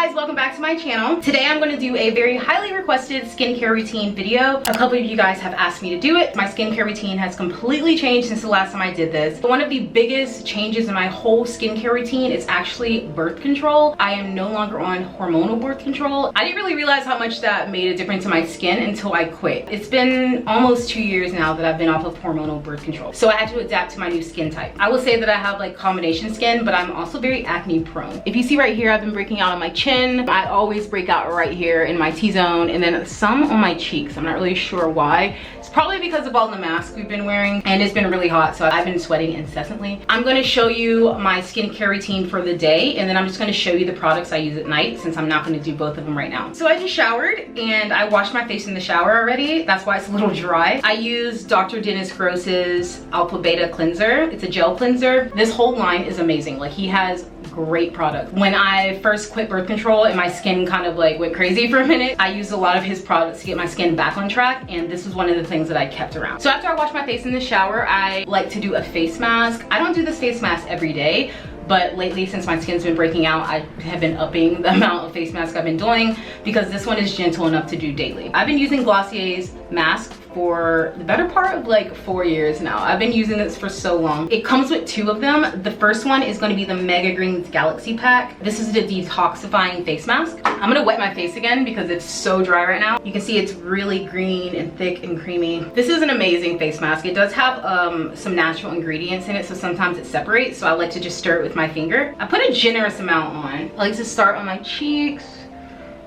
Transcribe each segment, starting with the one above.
guys, welcome back to my channel. Today I'm going to do a very highly requested skincare routine video. A couple of you guys have asked me to do it. My skincare routine has completely changed since the last time I did this. One of the biggest changes in my whole skincare routine is actually birth control. I am no longer on hormonal birth control. I didn't really realize how much that made a difference in my skin until I quit. It's been almost 2 years now that I've been off of hormonal birth control, so I had to adapt to my new skin type. I will say that I have like combination skin, but I'm also very acne prone. If you see right here, I've been breaking out on my chin. I always break out right here in my T-zone, and then some on my cheeks. I'm not really sure why. It's probably because of all the masks we've been wearing, and it's been really hot, so I've been sweating incessantly. I'm going to show you my skincare routine for the day, and then I'm just going to show you the products I use at night, since I'm not going to do both of them right now. So I just showered and I washed my face in the shower already. That's why it's a little dry. I use Dr. Dennis Gross's Alpha Beta cleanser. It's a gel cleanser. This whole line is amazing. Like, he has great product. When I first quit birth control and my skin kind of like went crazy for a minute, I used a lot of his products to get my skin back on track, and this was one of the things that I kept around. So after I wash my face in the shower, I like to do a face mask. I don't do this face mask every day, but lately, since my skin's been breaking out, I have been upping the amount of face mask I've been doing, because this one is gentle enough to do daily. I've been using Glossier's mask for the better part of like 4 years now. I've been using this for so long. It comes with 2 of them. The first one is going to be the Mega Greens Galaxy Pack. This is the detoxifying face mask. I'm gonna wet my face again because it's so dry right now. You can see it's really green and thick and creamy. This is an amazing face mask. It does have some natural ingredients in it, so sometimes it separates, so I like to just stir it with my finger. I put a generous amount on. I like to start on my cheeks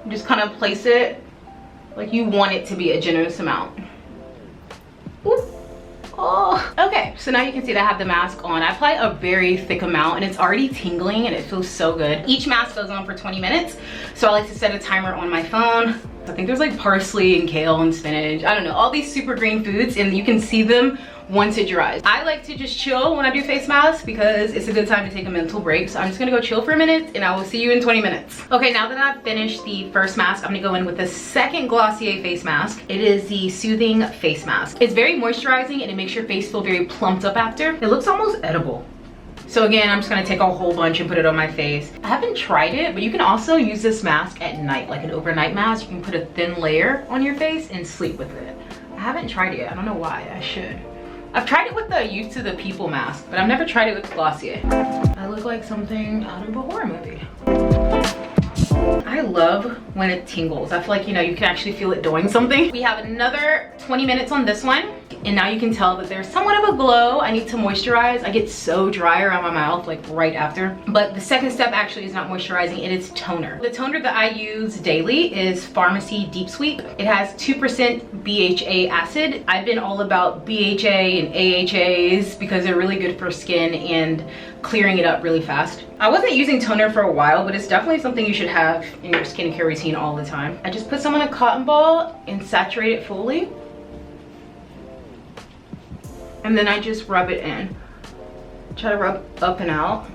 and just kind of place it like you want it to be a generous amount. Ooh. Oh, okay, so now you can see that I have the mask on. I apply a very thick amount and it's already tingling and it feels so good. Each mask goes on for 20 minutes. So I like to set a timer on my phone. I think there's like parsley and kale and spinach. I don't know, all these super green foods, and you can see them once it dries. I like to just chill when I do face masks because it's a good time to take a mental break. So I'm just gonna go chill for a minute and I will see you in 20 minutes. Okay, now that I've finished the first mask, I'm gonna go in with the second Glossier face mask. It is the Soothing Face Mask. It's very moisturizing and it makes your face feel very plumped up after. It looks almost edible. So again, I'm just gonna take a whole bunch and put it on my face. I haven't tried it, but you can also use this mask at night, like an overnight mask. You can put a thin layer on your face and sleep with it. I haven't tried it yet. I don't know why. I should. I've tried it with the Youth to the People mask, but I've never tried it with Glossier. I look like something out of a horror movie. I love when it tingles. I feel like, you know, you can actually feel it doing something. We have another 20 minutes on this one, and now you can tell that there's somewhat of a glow. I need to moisturize. I get so dry around my mouth like right after. But the second step actually is not moisturizing, it is toner. The toner that I use daily is Pharmacy Deep Sweep. It has 2% BHA acid. I've been all about BHA and AHAs because they're really good for skin and clearing it up really fast. I wasn't using toner for a while, but it's definitely something you should have in your skincare routine all the time. I just put some on a cotton ball and saturate it fully. And then I just rub it in. Try to rub up and out.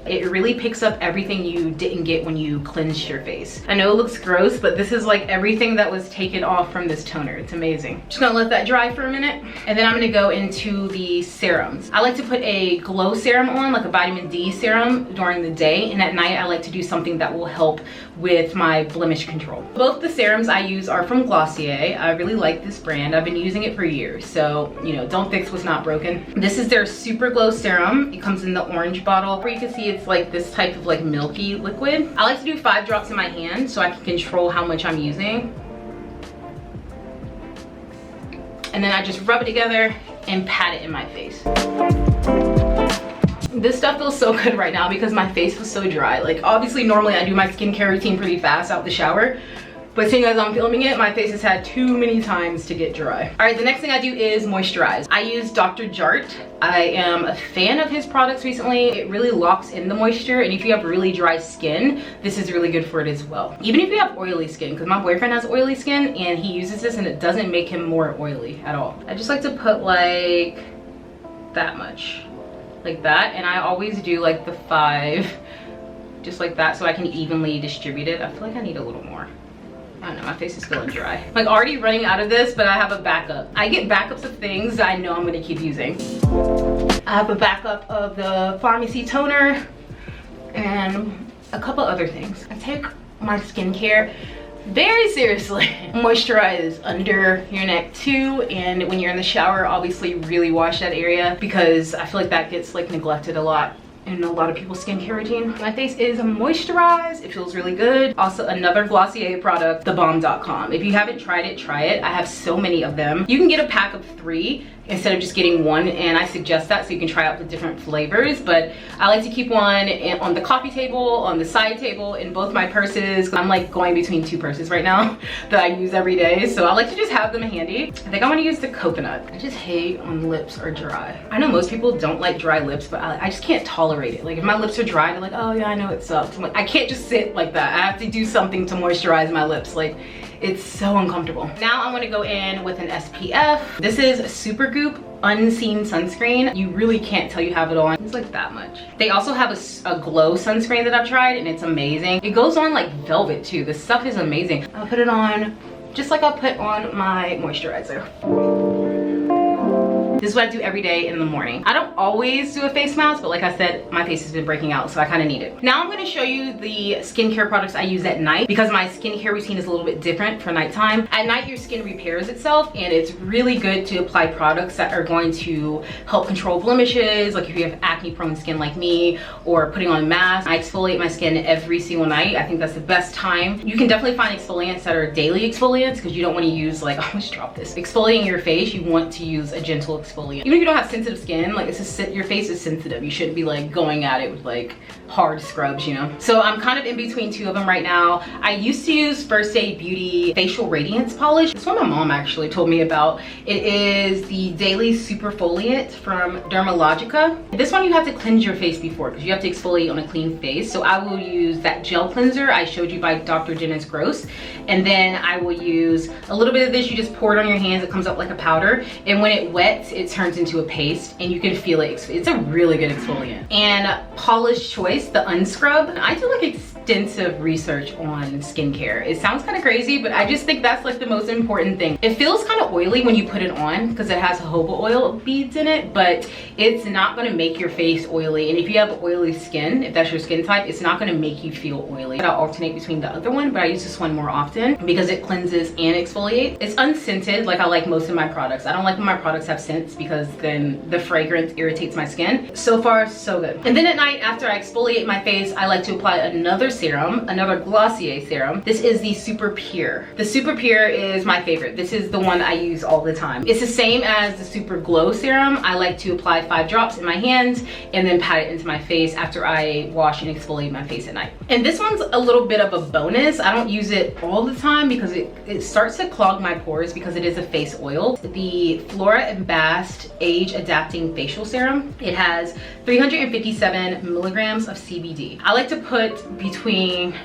It really picks up everything you didn't get when you cleansed your face. I know it looks gross, but this is like everything that was taken off from this toner. It's amazing. Just gonna let that dry for a minute. And then I'm gonna go into the serums. I like to put a glow serum on, like a vitamin D serum during the day. And at night, I like to do something that will help with my blemish control. Both the serums I use are from Glossier. I really like this brand. I've been using it for years. So, you know, don't fix what's not broken. This is their Super Glow Serum. It comes in the orange bottle, where you can see it's like this type of like milky liquid. I like to do 5 drops in my hand so I can control how much I'm using. And then I just rub it together and pat it in my face. This stuff feels so good right now because my face was so dry. Like, obviously normally I do my skincare routine pretty fast out the shower, but seeing as I'm filming it, my face has had too many times to get dry. All right, the next thing I do is moisturize. I use Dr. Jart. I am a fan of his products recently. It really locks in the moisture, and if you have really dry skin, this is really good for it as well. Even if you have oily skin, because my boyfriend has oily skin and he uses this and it doesn't make him more oily at all. I just like to put like that much, like that, and I always do like the 5, just like that, so I can evenly distribute it. I feel like I need a little more. I don't know, my face is feeling dry. I'm like already running out of this, but I have a backup. I get backups of things that I know I'm gonna keep using. I have a backup of the Pharmacy toner and a couple other things. I take my skincare very seriously. Moisturize under your neck too, and when you're in the shower, obviously really wash that area because I feel like that gets like neglected a lot in a lot of people's skincare routine. My face is moisturized. It feels really good. Also, another Glossier product, thebomb.com. If you haven't tried it, try it. I have so many of them. You can get a pack of 3 instead of just getting 1, and I suggest that so you can try out the different flavors. But I like to keep one on the coffee table, on the side table, in both my purses. I'm like going between 2 purses right now that I use every day, so I like to just have them handy. I think I'm gonna use the coconut. I just hate when lips are dry. I know most people don't like dry lips, but I just can't tolerate it. Like if my lips are dry, they're like, oh yeah, I know it sucks. I'm like, I can't just sit like that. I have to do something to moisturize my lips. Like, it's so uncomfortable. Now I'm gonna go in with an SPF. This is Supergoop Unseen Sunscreen. You really can't tell you have it on. It's like that much. They also have a glow sunscreen that I've tried, and it's amazing. It goes on like velvet too. This stuff is amazing. I'll put it on just like I'll put on my moisturizer. This is what I do every day in the morning. I don't always do a face mask, but like I said, my face has been breaking out, so I kind of need it. Now I'm going to show you the skincare products I use at night because my skincare routine is a little bit different for nighttime. At night, your skin repairs itself, and it's really good to apply products that are going to help control blemishes, like if you have acne-prone skin like me, or putting on a mask. I exfoliate my skin every single night. I think that's the best time. You can definitely find exfoliants that are daily exfoliants because you don't want to use like, oh, let's drop this. Exfoliating your face, you want to use a gentle exfoliant. Even if you don't have sensitive skin, like your face is sensitive. You shouldn't be like going at it with like hard scrubs, you know? So I'm kind of in between 2 of them right now. I used to use First Aid Beauty Facial Radiance Polish. This one my mom actually told me about. It is the Daily Superfoliant from Dermalogica. This one you have to cleanse your face before because you have to exfoliate on a clean face. So I will use that gel cleanser I showed you by Dr. Dennis Gross. And then I will use a little bit of this. You just pour it on your hands. It comes up like a powder. And when it wets, it turns into a paste and you can feel it. It's a really good exfoliant. And Polish Choice, the Unscrub. I do like extensive research on skincare. It sounds kind of crazy, but I just think that's like the most important thing. It feels kind of oily when you put it on because it has jojoba oil beads in it, but it's not going to make your face oily. And if you have oily skin, if that's your skin type, it's not going to make you feel oily. I'll alternate between the other one, but I use this one more often because it cleanses and exfoliates. It's unscented like I like most of my products. I don't like when my products have scents because then the fragrance irritates my skin. So far, so good. And then at night, after I exfoliate my face, I like to apply another serum, another Glossier serum. This is the Super Pure. The Super Pure is my favorite. This is the one I use all the time. It's the same as the Super Glow serum. I like to apply 5 drops in my hands and then pat it into my face after I wash and exfoliate my face at night. And this one's a little bit of a bonus. I don't use it all the time because it starts to clog my pores because it is a face oil. The Flora and Bast Age Adapting Facial Serum. It has 357 milligrams of CBD. I like to put between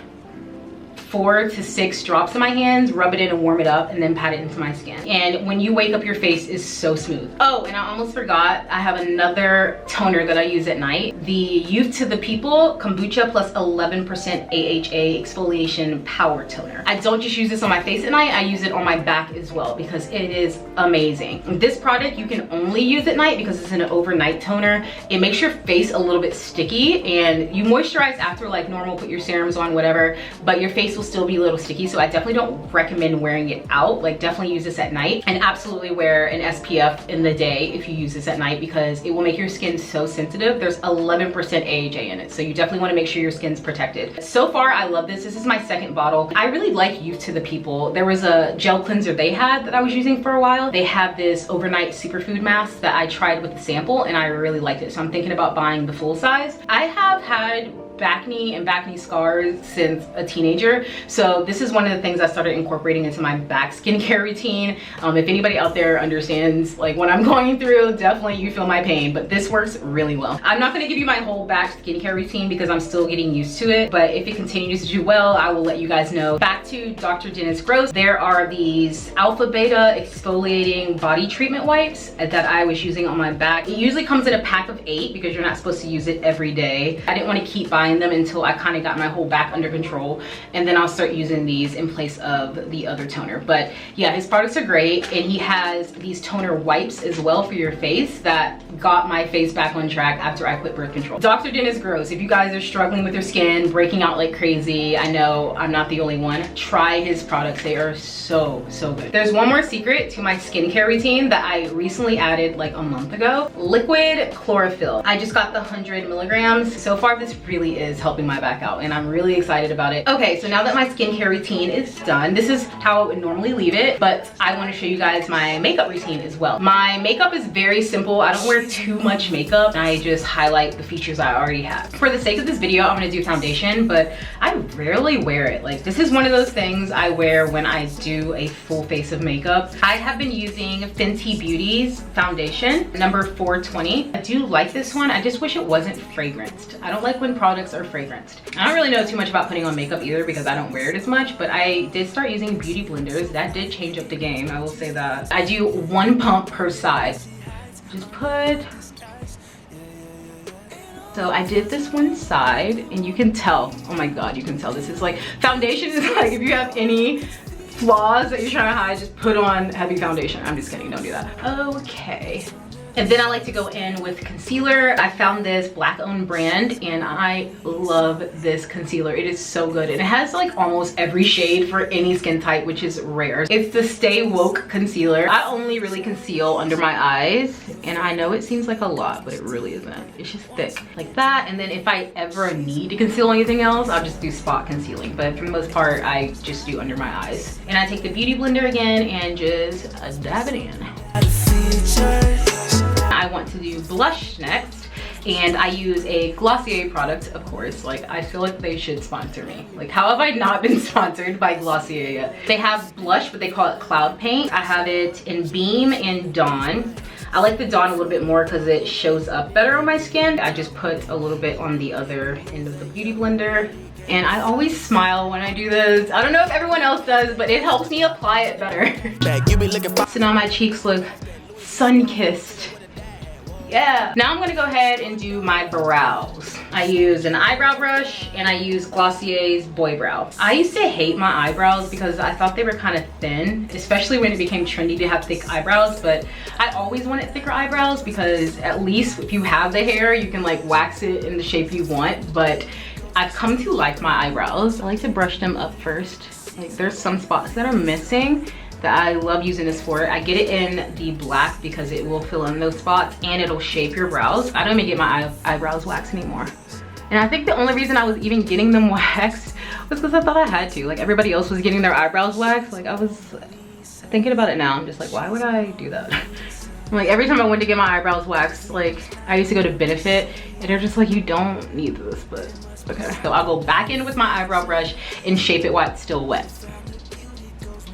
4 to 6 drops in my hands, rub it in and warm it up, and then pat it into my skin. And when you wake up, your face is so smooth. Oh, and I almost forgot, I have another toner that I use at night. The Youth to the People Kombucha plus 11% AHA Exfoliation Power Toner. I don't just use this on my face at night, I use it on my back as well because it is amazing. This product you can only use at night because it's an overnight toner. It makes your face a little bit sticky and you moisturize after like normal, put your serums on, whatever, but your face will still be a little sticky, so I definitely don't recommend wearing it out. Like definitely use this at night, and absolutely wear an SPF in the day if you use this at night because it will make your skin so sensitive. There's 11% AHA in it, so you definitely want to make sure your skin's protected. So far I love this. This is my 2nd bottle. I really like Youth to the People. There was a gel cleanser they had that I was using for a while. They have this overnight superfood mask that I tried with the sample and I really liked it, so I'm thinking about buying the full size. I have had acne and acne scars since a teenager, so this is one of the things I started incorporating into my back skincare routine. If anybody out there understands like what I'm going through, definitely you feel my pain, but this works really well. I'm not going to give you my whole back skincare routine because I'm still getting used to it, but if it continues to do well, I will let you guys know. Back to Dr. Dennis Gross, there are these alpha beta exfoliating body treatment wipes that I was using on my back. It usually comes in a pack of 8 because you're not supposed to use it every day. I didn't want to keep buying behind them until I kind of got my whole back under control, and then I'll start using these in place of the other toner. But yeah, his products are great, and he has these toner wipes as well for your face that got my face back on track after I quit birth control. Dr. Dennis Gross, if you guys are struggling with your skin, breaking out like crazy, I know I'm not the only one, try his products. They are so good. There's one more secret to my skincare routine that I recently added like a month ago. Liquid chlorophyll. I just got the 100 milligrams. So far this really is helping my back out, and I'm really excited about it. Okay, so now that my skincare routine is done, this is how I would normally leave it, but I want to show you guys my makeup routine as well. My makeup is very simple. I don't wear too much makeup. I just highlight the features I already have. For the sake of this video, I'm gonna do foundation, but I rarely wear it. Like, this is one of those things I wear when I do a full face of makeup. I have been using Fenty Beauty's foundation, number 420. I do like this one. I just wish it wasn't fragranced. I don't like when products are fragranced. I don't really know too much about putting on makeup either because I don't wear it as much, but I did start using beauty blenders. That did change up the game, I will say that. I do 1 pump per side. Just put, so I did this one side, and you can tell, oh my god, you can tell this is like, foundation is like, if you have any flaws that you're trying to hide, just put on heavy foundation. I'm just kidding, don't do that. Okay. And then I like to go in with concealer. I found this black-owned brand, and I love this concealer. It is so good, and it has like almost every shade for any skin type, which is rare. It's the Stay Woke concealer. I only really conceal under my eyes, and I know it seems like a lot, but it really isn't. It's just thick like that. And then if I ever need to conceal anything else, I'll just do spot concealing, but for the most part I just do under my eyes. And I take the beauty blender again and just dab it in. I want to do blush next, and I use a Glossier product, of course. Like, I feel like they should sponsor me. Like, how have I not been sponsored by Glossier yet? They have blush, but they call it Cloud Paint. I have it in Beam and Dawn. I like the Dawn a little bit more because it shows up better on my skin. I just put a little bit on the other end of the beauty blender. And I always smile when I do this. I don't know if everyone else does, but it helps me apply it better. So now my cheeks look sun-kissed. Yeah. Now I'm gonna go ahead and do my brows. I use an eyebrow brush, and I use Glossier's Boy Brow. I used to hate my eyebrows because I thought they were kind of thin, especially when it became trendy to have thick eyebrows, but I always wanted thicker eyebrows because at least if you have the hair, you can like wax it in the shape you want, but I've come to like my eyebrows. I like to brush them up first. Like, there's some spots that are missing that I love using this for. I get it in the black because it will fill in those spots and it'll shape your brows. I don't even get my eyebrows waxed anymore. And I think the only reason I was even getting them waxed was because I thought I had to. Like, everybody else was getting their eyebrows waxed. Like, I was thinking about it now. I'm just like, why would I do that? Like, every time I went to get my eyebrows waxed, like, I used to go to Benefit, and they're just like, you don't need this, but okay. So I'll go back in with my eyebrow brush and shape it while it's still wet.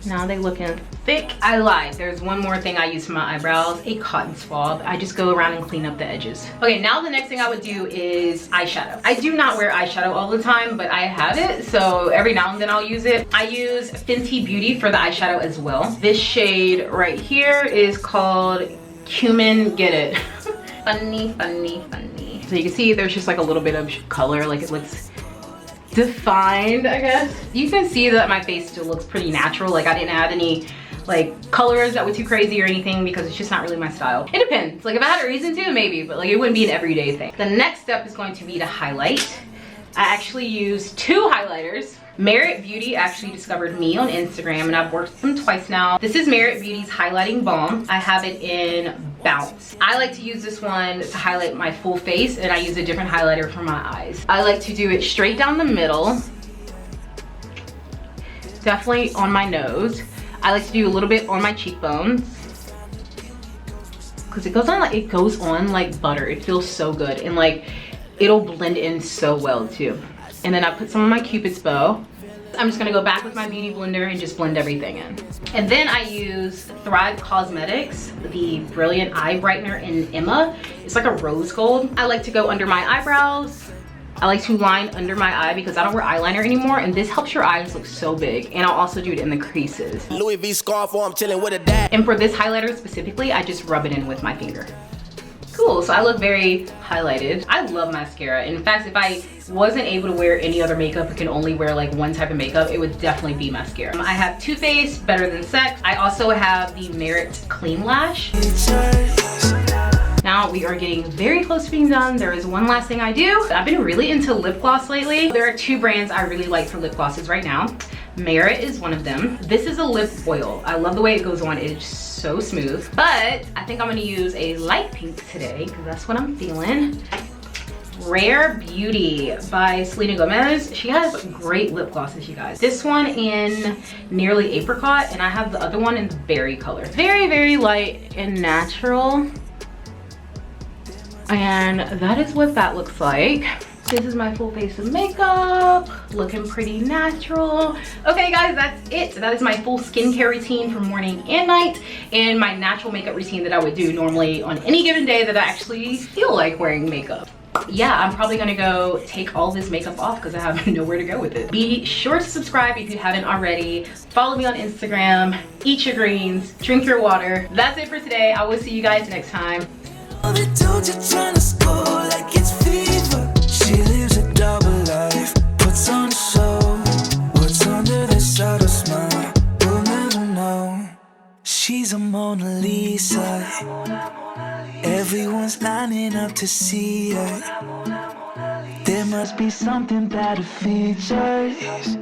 Now they looking thick. I lied. There's one more thing I use for my eyebrows, a cotton swab. I just go around and clean up the edges. Okay, now the next thing I would do is eyeshadow. I do not wear eyeshadow all the time, but I have it, so every now and then I'll use it. I use Fenty Beauty for the eyeshadow as well. This shade right here is called Cumin Get It. Funny, funny, funny. So you can see there's just like a little bit of color, like it looks defined, I guess. You can see that my face still looks pretty natural. Like, I didn't add any like colors that were too crazy or anything because it's just not really my style. It depends. Like, if I had a reason to, maybe, but like it wouldn't be an everyday thing. The next step is going to be to highlight. I actually use 2 highlighters. Merit Beauty actually discovered me on Instagram, and I've worked with them twice now. This is Merit Beauty's highlighting balm. I have it in Bounce. I like to use this one to highlight my full face, and I use a different highlighter for my eyes. I like to do it straight down the middle, definitely on my nose. I like to do a little bit on my cheekbones because it goes on like butter. It feels so good, and like it'll blend in so well too. And then I put some of my Cupid's bow. I'm just gonna go back with my beauty blender and just blend everything in. And then I use Thrive Cosmetics, the Brilliant Eye Brightener in Emma. It's like a rose gold. I like to go under my eyebrows. I like to line under my eye because I don't wear eyeliner anymore, and this helps your eyes look so big. And I'll also do it in the creases. Louis V scarf, I'm chilling with a dad. And for this highlighter specifically, I just rub it in with my finger. Cool, so I look very highlighted. I love mascara. In fact, if I wasn't able to wear any other makeup, I can only wear like one type of makeup, it would definitely be mascara. I have Too Faced Better Than Sex. I also have the Merit Clean Lash. Now we are getting very close to being done. There is one last thing I do. I've been really into lip gloss lately. There are two brands I really like for lip glosses right now. Merit is one of them. This is a lip oil. I love the way it goes on. It's so smooth. But I think I'm gonna use a light pink today because that's what I'm feeling. Rare Beauty by Selena Gomez. She has great lip glosses, you guys. This one in Nearly Apricot, and I have the other one in berry color. Very, very light and natural. And that is what that looks like. This is my full face of makeup, looking pretty natural. Okay guys, that's it. That is my full skincare routine for morning and night, and my natural makeup routine that I would do normally on any given day that I actually feel like wearing makeup. Yeah, I'm probably gonna go take all this makeup off because I have nowhere to go with it. Be sure to subscribe if you haven't already. Follow me on Instagram, eat your greens, drink your water. That's it for today. I will see you guys next time. She lives a double life, puts on a show. What's under this outer smile, we'll never know. She's a Mona Lisa. Everyone's lining up to see her. There must be something about her features.